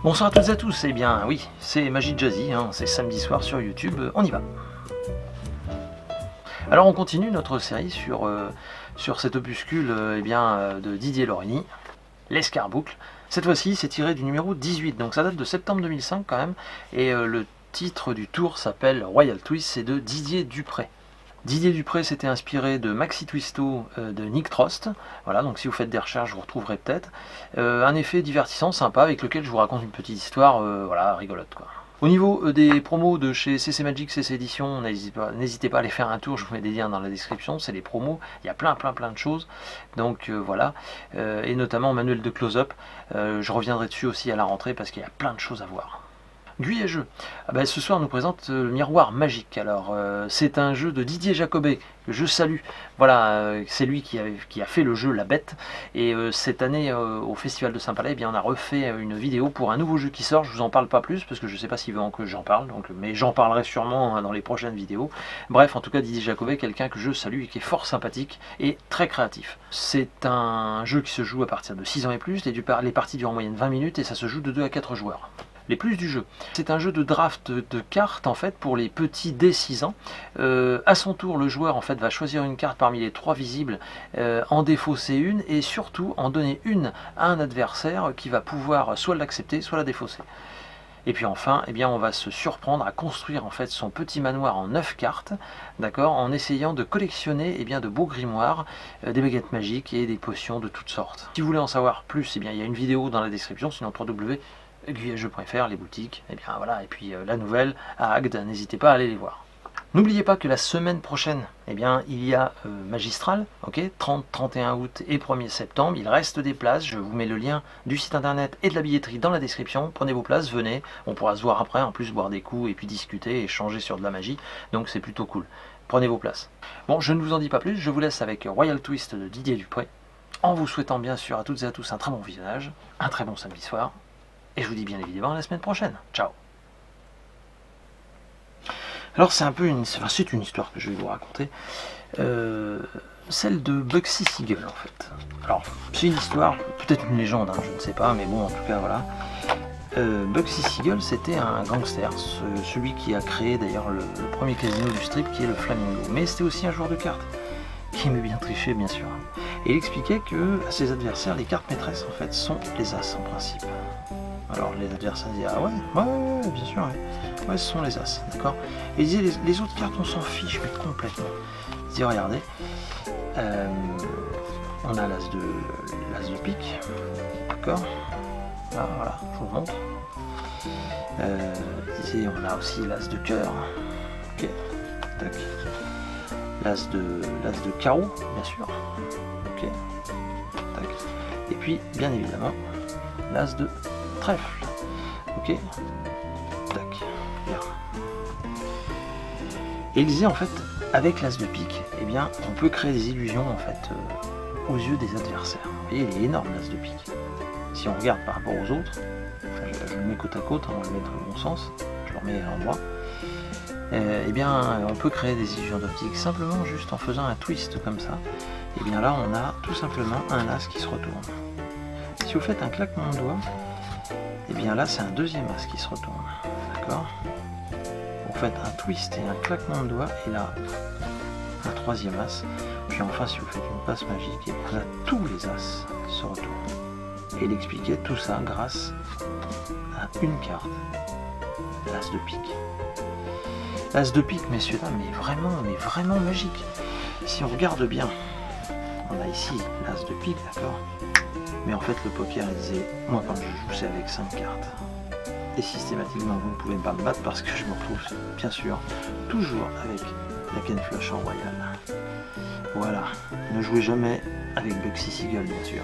Bonsoir à toutes et à tous, eh bien oui, c'est Magie Jazzy, hein, c'est samedi soir sur YouTube, on y va. Alors on continue notre série sur cet opuscule de Didier Lorini, L'Escarboucle. Cette fois-ci c'est tiré du numéro 18, donc ça date de septembre 2005 quand même, et le titre du tour s'appelle Royal Twist, c'est de Didier Dupré. Didier Dupré s'était inspiré de Maxi Twisto de Nick Trost. Voilà, donc si vous faites des recherches, vous retrouverez peut-être. Un effet divertissant, sympa, avec lequel je vous raconte une petite histoire, voilà, rigolote quoi. Au niveau des promos de chez CC Magic, CC Édition, n'hésitez pas à aller faire un tour, je vous mets des liens dans la description, c'est les promos, il y a plein de choses, donc voilà, et notamment manuel de close-up, je reviendrai dessus aussi à la rentrée parce qu'il y a plein de choses à voir. Gui et jeu. Ce soir nous présente le Miroir Magique. Alors c'est un jeu de Didier Jacobet que je salue. Voilà, c'est lui qui a fait le jeu La Bête. Et cette année au Festival de Saint-Palais, eh bien, on a refait une vidéo pour un nouveau jeu qui sort. Je vous en parle pas plus parce que je sais pas s'il veut que j'en parle, mais j'en parlerai sûrement dans les prochaines vidéos. Bref, en tout cas Didier Jacobet, quelqu'un que je salue et qui est fort sympathique et très créatif. C'est un jeu qui se joue à partir de 6 ans et plus. Les parties durent en moyenne 20 minutes et ça se joue de 2 à 4 joueurs. Les plus du jeu. C'est un jeu de draft de cartes en fait pour les petits dès 6 ans. À son tour, le joueur en fait va choisir une carte parmi les 3 visibles, en défausser une et surtout en donner une à un adversaire qui va pouvoir soit l'accepter, soit la défausser. Et puis enfin, eh bien, on va se surprendre à construire en fait son petit manoir en 9 cartes, d'accord, en essayant de collectionner de beaux grimoires, des baguettes magiques et des potions de toutes sortes. Si vous voulez en savoir plus, eh bien, il y a une vidéo dans la description, sinon www.guietjeux.fr, les boutiques, et puis la nouvelle à Agde, n'hésitez pas à aller les voir. N'oubliez pas que la semaine prochaine, il y a Magistral, ok, 30-31 août et 1er septembre, il reste des places, je vous mets le lien du site internet et de la billetterie dans la description, prenez vos places, venez, on pourra se voir après, en plus boire des coups et puis discuter, échanger sur de la magie, donc c'est plutôt cool, prenez vos places. Bon, je ne vous en dis pas plus, je vous laisse avec Royal Twist de Didier Dupré, en vous souhaitant bien sûr à toutes et à tous un très bon visionnage, un très bon samedi soir, et je vous dis bien évidemment à la semaine prochaine. Ciao. Alors c'est une histoire que je vais vous raconter. Celle de Bugsy Siegel en fait. Alors c'est une histoire, peut-être une légende, hein, je ne sais pas, mais bon en tout cas voilà. Bugsy Siegel c'était un gangster, celui qui a créé d'ailleurs le premier casino du strip qui est le Flamingo. Mais c'était aussi un joueur de cartes, qui aimait bien tricher bien sûr. Et il expliquait que à ses adversaires, les cartes maîtresses en fait sont les as en principe. Alors les adversaires disaient ah ouais, bien sûr, ouais, ce sont les as, d'accord. Et ils disaient les autres cartes on s'en fiche mais complètement. Ils disaient regardez, on a l'as de pique, d'accord. Là, voilà, je vous montre. Ils disaient on a aussi l'as de cœur, ok, tac. L'as de carreau, bien sûr, ok, tac. Et puis bien évidemment l'as de trèfle, ok, tac, bien. Et il disait en fait, avec l'as de pique, on peut créer des illusions en fait aux yeux des adversaires. Et il est énorme l'as de pique. Si on regarde par rapport aux autres, je le mets côte à côte, on va le mettre dans le bon sens, je le remets à l'endroit. On peut créer des illusions d'optique simplement juste en faisant un twist comme ça. Et bien là, on a tout simplement un as qui se retourne. Si vous faites un claquement de doigts, et bien là c'est un deuxième as qui se retourne, d'accord. Vous faites un twist et un claquement de doigts et là un troisième as, puis enfin si vous faites une passe magique, et bien là tous les as se retournent. Et il expliquait tout ça grâce à une carte, l'as de pique. L'as de pique, messieurs dames, mais vraiment magique. Si on regarde bien, on a ici l'as de pique, d'accord. Mais en fait, le poker, il disait, moi quand je joue, c'est avec 5 cartes. Et systématiquement, vous ne pouvez pas me battre parce que je me retrouve, bien sûr, toujours avec la Ken Flush en royal. Voilà, ne jouez jamais avec Bugsy Siegel, bien sûr.